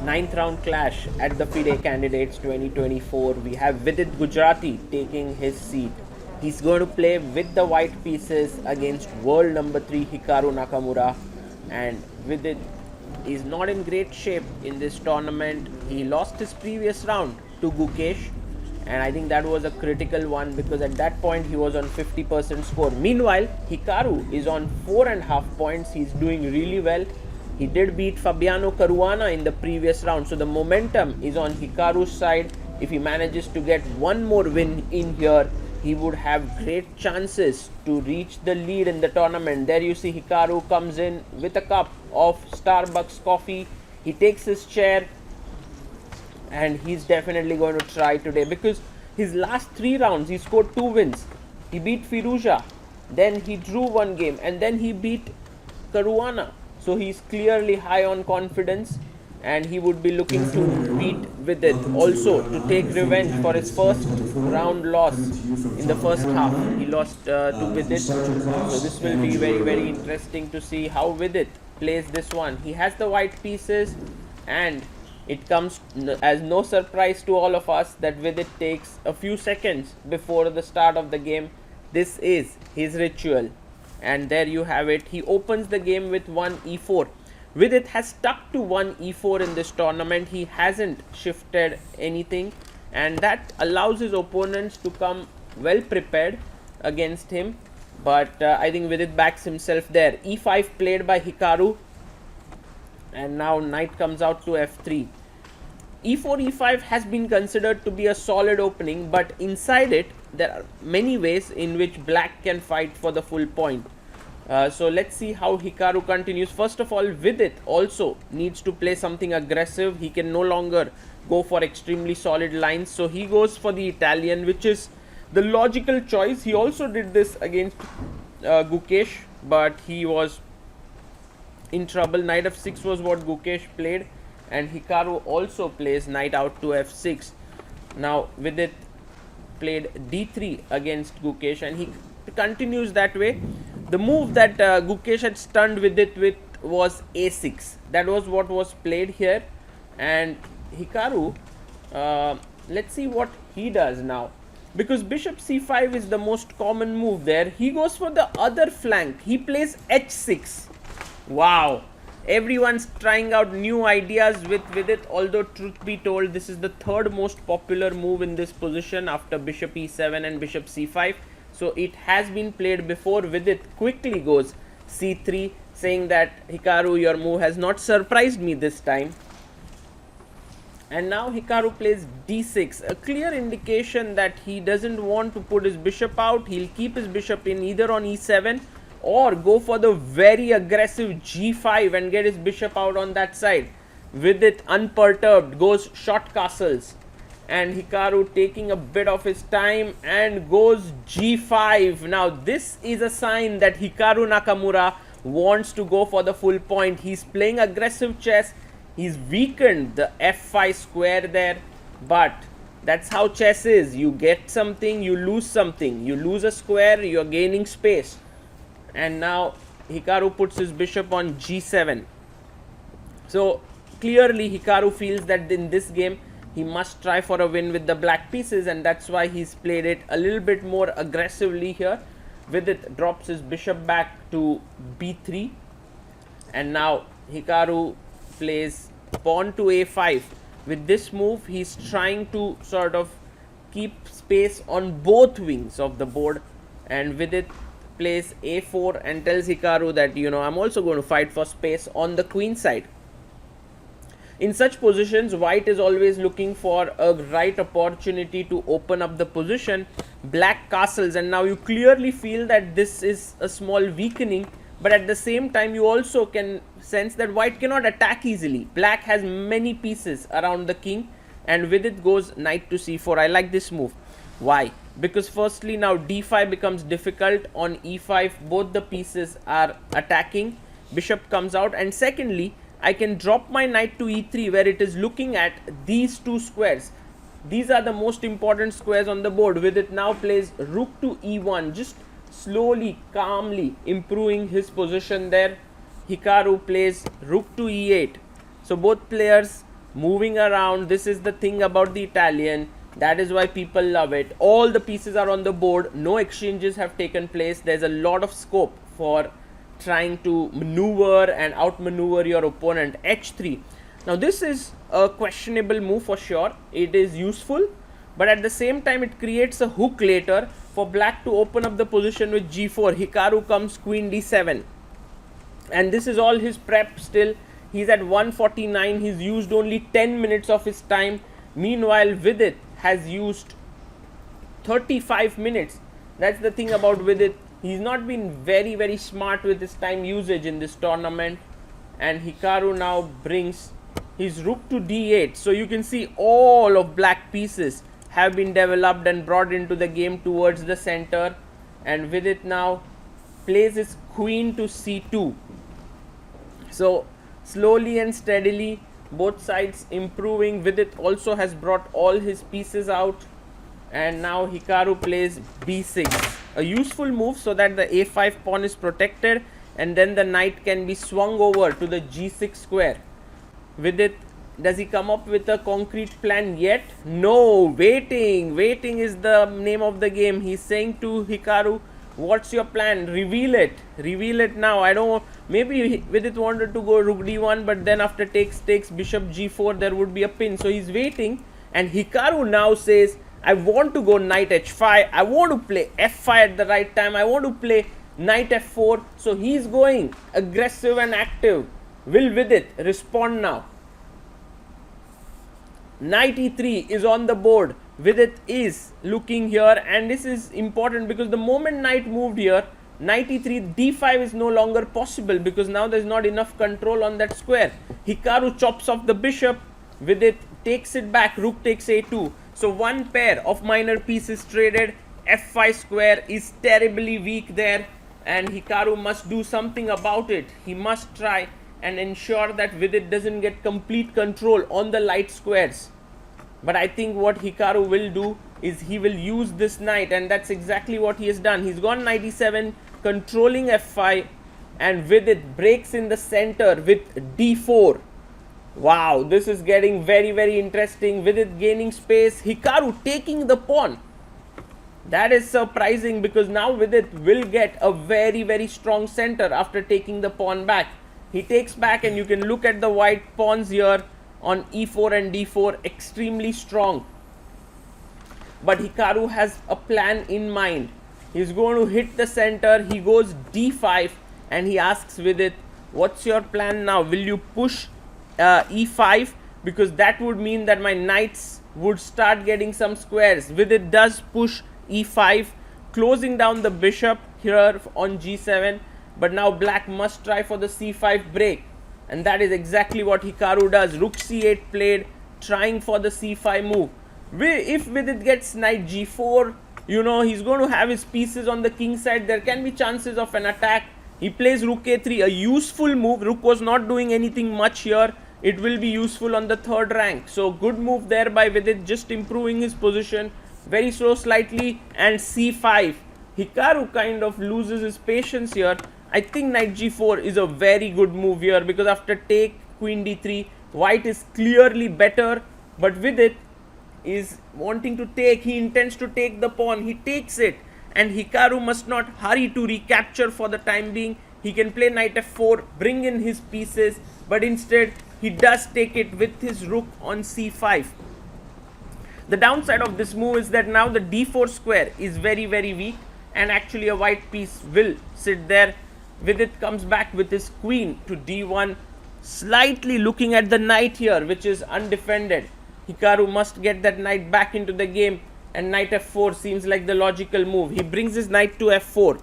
Ninth round clash at the FIDE Candidates 2024. We have Vidit Gujrathi taking his seat. He's going to play with the white pieces against world number 3 Hikaru Nakamura, and Vidit is not in great shape in this tournament. He lost his previous round to Gukesh, and I think that was a critical one because at that point he was on 50% score. Meanwhile, Hikaru is on 4.5 points. He's doing really well. He did beat Fabiano Caruana in the previous round, so the momentum is on Hikaru's side. If he manages to get one more win in here, he would have great chances to reach the lead in the tournament. There you see Hikaru comes in with a cup of Starbucks coffee. He takes his chair and he's definitely going to try today because his last 3 rounds he scored 2 wins. He beat Firuza, then he drew 1 game, and then he beat Caruana. So he's clearly high on confidence, and he would be looking to beat Vidit also to take revenge for his first round loss in the first half. He lost to Vidit, so this will be very interesting to see how Vidit plays this one. He has the white pieces, and it comes as no surprise to all of us that Vidit takes a few seconds before the start of the game. This is his ritual. And there you have it. He opens the game with 1 e4. Vidit has stuck to 1 e4 in this tournament. He hasn't shifted anything, and that allows his opponents to come well prepared against him. But I think Vidit backs himself there. e5 played by Hikaru, and now knight comes out to f3. e4 e5 has been considered to be a solid opening, but inside it there are many ways in which black can fight for the full point. So let's see how Hikaru continues. First of all, Vidit also needs to play something aggressive. He can no longer go for extremely solid lines, so he goes for the Italian, which is the logical choice. He also did this against Gukesh, but he was in trouble. Knight f6 was what Gukesh played, and Hikaru also plays knight out to f6. Now Vidit played d3 against Gukesh, and he continues that way. The move that Gukesh had stunned Vidit with was a6. That was what was played here, and Hikaru, let's see what he does now, because bishop c5 is the most common move there. He goes for the other flank. He plays h6. Wow, everyone's trying out new ideas with Vidit, although truth be told, this is the 3rd most popular move in this position after bishop e7 and bishop c5. So it has been played before. Vidit quickly goes c3, saying that Hikaru, your move has not surprised me this time. And now Hikaru plays d6, a clear indication that he doesn't want to put his bishop out. He'll keep his bishop in either on e7 or go for the very aggressive g5 and get his bishop out on that side. Vidit, unperturbed, goes short castles, and Hikaru taking a bit of his time and goes g5. Now this is a sign that Hikaru Nakamura wants to go for the full point. He's playing aggressive chess. He's weakened the f5 square there, but that's how chess is. You get something, you lose something. You lose a square, you're gaining space. And now Hikaru puts his bishop on g7. So clearly Hikaru feels that in this game he must try for a win with the black pieces, and that's why he's played it a little bit more aggressively here. Vidit drops his bishop back to b3, and now Hikaru plays pawn to a5. With this move, he's trying to sort of keep space on both wings of the board, and Vidit plays a4 and tells Hikaru that, you know, I'm also going to fight for space on the queen side. In such positions, white is always looking for a right opportunity to open up the position. Black castles, and now you clearly feel that this is a small weakening, but at the same time you also can sense that white cannot attack easily. Black has many pieces around the king, and Vidit goes knight to c4. I like this move. Why? Because firstly, now d5 becomes difficult. On e5 both the pieces are attacking. Bishop comes out, and secondly, I can drop my knight to e3 where it is looking at these 2 squares. These are the most important squares on the board. Vidit now plays rook to e1, just slowly, calmly improving his position there. Hikaru plays rook to e8. So both players moving around. This is the thing about the Italian. That is why people love it. All the pieces are on the board. No exchanges have taken place. There's a lot of scope for trying to maneuver and outmaneuver your opponent. H3. Now this is a questionable move for sure. It is useful, but at the same time it creates a hook later for black to open up the position with g4. Hikaru comes queen d7, and this is all his prep still. He's at 149. He's used only 10 minutes of his time. Meanwhile, Vidit has used 35 minutes. That's the thing about Vidit. He's not been very smart with his time usage in this tournament. And Hikaru now brings his rook to d8. So you can see all of black pieces have been developed and brought into the game towards the center. And Vidit now plays his queen to c2. So slowly and steadily, both sides improving. Vidit also has brought all his pieces out, and now Hikaru plays b6, a useful move so that the a5 pawn is protected, and then the knight can be swung over to the g6 square. Vidit, does he come up with a concrete plan yet? No, waiting is the name of the game. He's saying to Hikaru, what's your plan? Reveal it now. I don't. Maybe Vidit wanted to go rook d1, but then after takes bishop g4, there would be a pin. So he's waiting, and Hikaru now says, I want to go knight h5. I want to play f5 at the right time. I want to play knight f4. So he's going aggressive and active. Will Vidit respond now? Knight e3 is on the board. Vidit is looking here, and this is important because the moment knight moved here, knight e3, d5 is no longer possible because now there's not enough control on that square. Hikaru chops off the bishop. Vidit takes it back. Rook takes a2. So one pair of minor pieces traded. f5 square is terribly weak there, and Hikaru must do something about it. He must try and ensure that Vidit doesn't get complete control on the light squares. But I think what Hikaru will do is he will use this knight, and that's exactly what he has done. He's gone knight e7, controlling f5, and Vidit breaks in the center with d4. Wow, this is getting very interesting. Vidit gaining space, Hikaru taking the pawn. That is surprising because now Vidit will get a very strong center after taking the pawn back. He takes back, and you can look at the white pawns here on e4 and d4, extremely strong. But Hikaru has a plan in mind. He's going to hit the center. He goes d5, and he asks Vidit, what's your plan now? Will you push e5? Because that would mean that my knights would start getting some squares. Vidit does push e5, closing down the bishop here on g7. But now black must try for the c5 break, and that is exactly what Hikaru does. Rook c8 played, trying for the c5 move. If Vidit gets knight g4, he's going to have his pieces on the king side. There can be chances of an attack. He plays rook a3, a useful move. Rook was not doing anything much here. It will be useful on the third rank. So good move there by Vidit, just improving his position. Very slow slightly, and c5. Hikaru kind of loses his patience here. I think knight g4 is a very good move here because after take queen d3, white is clearly better, but Vidit is wanting to take. He intends to take the pawn. He takes it, and Hikaru must not hurry to recapture for the time being. He can play knight f4, bring in his pieces, but instead he does take it with his rook on c5. The downside of this move is that now the d4 square is very weak, and actually a white piece will sit there. Vidit comes back with his queen to d1, slightly looking at the knight here, which is undefended. Hikaru must get that knight back into the game, and knight f4 seems like the logical move. He brings his knight to f4.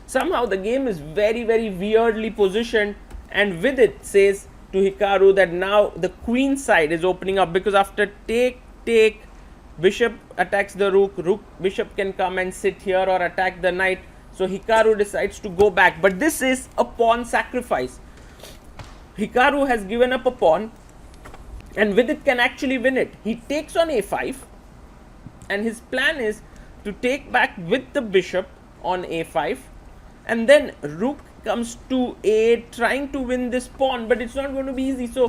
Somehow the game is very weirdly positioned, and Vidit says to Hikaru that now the queen side is opening up because after take, bishop attacks the rook, bishop can come and sit here or attack the knight. So Hikaru decides to go back, but this is a pawn sacrifice. Hikaru has given up a pawn, and Vidit can actually win it. He takes on a5, and his plan is to take back with the bishop on a5, and then rook comes to a8, trying to win this pawn, but it's not going to be easy. So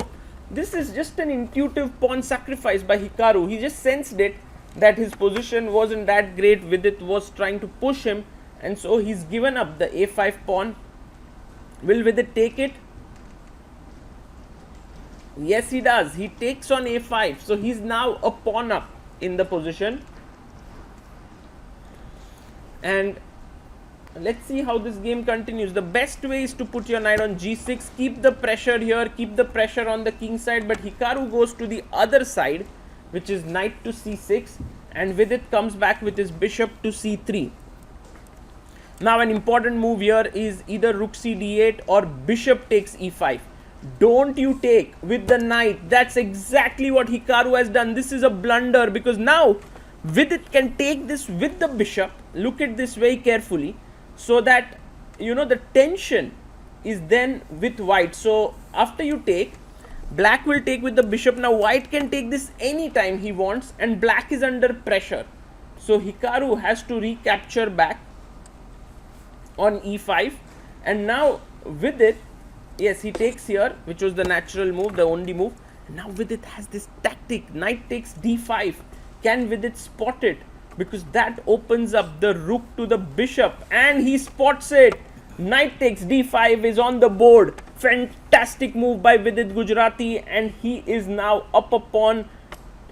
this is just an intuitive pawn sacrifice by Hikaru. He just sensed it that his position wasn't that great. Vidit was trying to push him, and so he's given up the a5 pawn. Will Vidit take it? Yes, he does. He takes on a5, so he's now a pawn up in the position. And let's see how this game continues. The best way is to put your knight on g6, keep the pressure here, keep the pressure on the king side, but Hikaru goes to the other side, which is knight to c6, and Vidit comes back with his bishop to c3. Now an important move here is either rook c d8 or bishop takes e5. Don't you take with the knight. That's exactly what Hikaru has done. This is a blunder, because now Vidit can take this with the bishop. Look at this very carefully, so that the tension is then with white. So after you take, black will take with the bishop. Now white can take this anytime he wants, and black is under pressure. So Hikaru has to recapture back on e5, and now Vidit, yes, he takes here, which was the natural move, the only move. Now Vidit has this tactic, knight takes d5. Can Vidit spot it? Because that opens up the rook to the bishop, and he spots it. Knight takes d5 is on the board. Fantastic move by Vidit Gujrathi, and he is now up a pawn.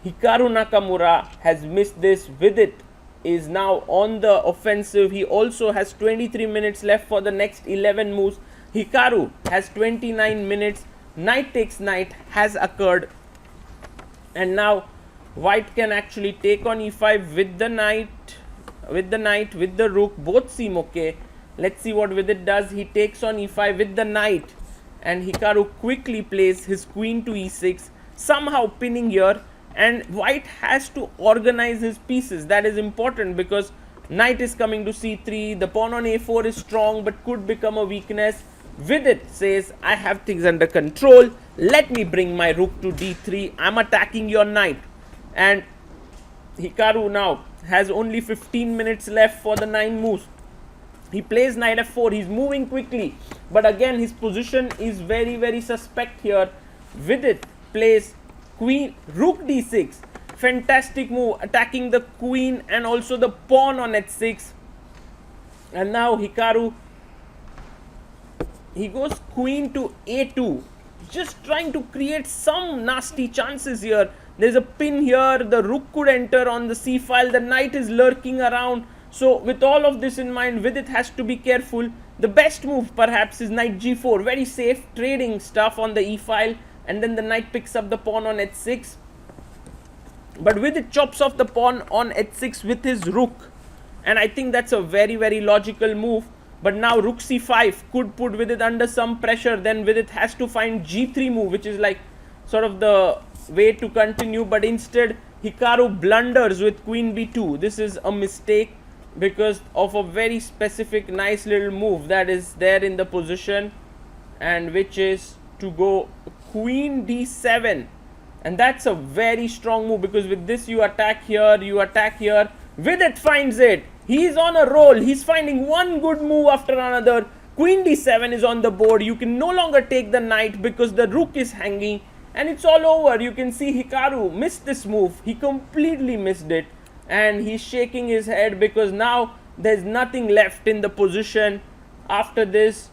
Hikaru Nakamura has missed this. Vidit is now on the offensive. He also has 23 minutes left for the next 11 moves. Hikaru has 29 minutes. Knight takes knight has occurred, and now white can actually take on e5 with the knight, with the rook. Both seem okay. Let's see what Vidit does. He takes on e5 with the knight, and Hikaru quickly plays his queen to e6, somehow pinning here, and white has to organize his pieces. That is important, because knight is coming to c3. The pawn on a4 is strong but could become a weakness. Vidit says, I have things under control. Let me bring my rook to d3. I'm attacking your knight. And Hikaru now has only 15 minutes left for the 9 moves. He plays knight f4. He's moving quickly, but again his position is very, very suspect here. Vidit plays queen, rook d6. Fantastic move, attacking the queen and also the pawn on h6. And now Hikaru, he goes queen to a2, just trying to create some nasty chances here. There's a pin here, the rook could enter on the c file, the knight is lurking around. So with all of this in mind, Vidit has to be careful. The best move perhaps is knight g4, very safe, trading stuff on the e file, and then the knight picks up the pawn on h6. But Vidit chops off the pawn on h6 with his rook, and I think that's a very, very logical move. But now rook c5 could put Vidit under some pressure. Then Vidit has to find g3 move, which is like sort of the way to continue, but instead Hikaru blunders with queen b2. This is a mistake because of a very specific nice little move that is there in the position, and which is to go queen d7, and that's a very strong move, because with this you attack here, you attack here. Vidit finds it. He's on a roll. He's finding one good move after another. Queen d7 is on the board. You can no longer take the knight because the rook is hanging, and it's all over. You can see Hikaru missed this move. He completely missed it, and he's shaking his head because now there's nothing left in the position after this.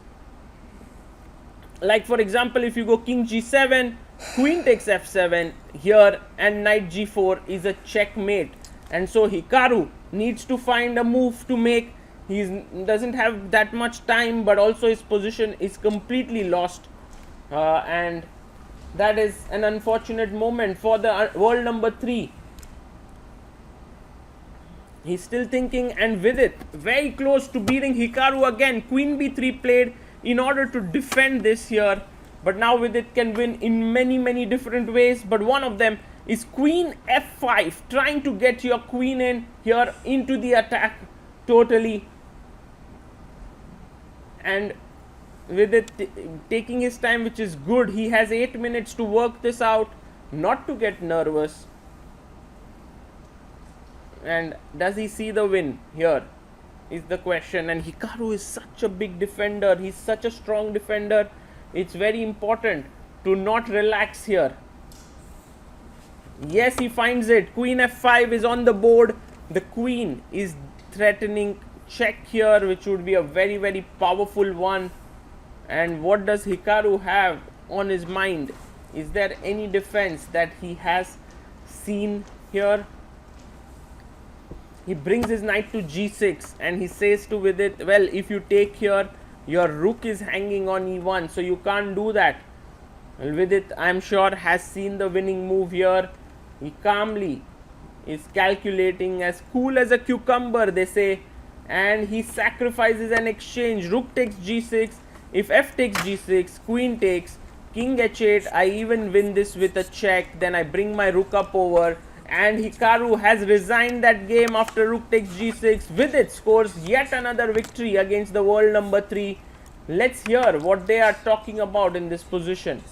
Like for example, if you go king g7, queen takes f7 here, and knight g4 is a checkmate. And so Hikaru needs to find a move to make. He doesn't have that much time, but also his position is completely lost, and that is an unfortunate moment for the world number 3. He's still thinking, and Vidit very close to beating Hikaru again. Queen b3 played in order to defend this here, but now Vidit can win in many, many different ways. But one of them is queen f5, trying to get your queen in here into the attack totally, and Vidit taking his time, which is good. He has 8 minutes to work this out, not to get nervous. And does he see the win? Here is the question. And Hikaru is such a big defender. He's such a strong defender. It's very important to not relax here. Yes, he finds it. Queen f5 is on the board. The queen is threatening check here, which would be a very, very powerful one. And what does Hikaru have on his mind? Is there any defense that he has seen here? He brings his knight to g6 and he says to Vidit, well, if you take here, your rook is hanging on e1, so you can't do that. Well, Vidit, I am sure, has seen the winning move here. He calmly is calculating, as cool as a cucumber, they say, and he sacrifices an exchange. Rook takes g6. If f takes g6, queen takes, king h8. I even win this with a check. Then I bring my rook up over, and Hikaru has resigned that game after rook takes g6. Vidit scores yet another victory against the world number 3. Let's hear what they are talking about in this position.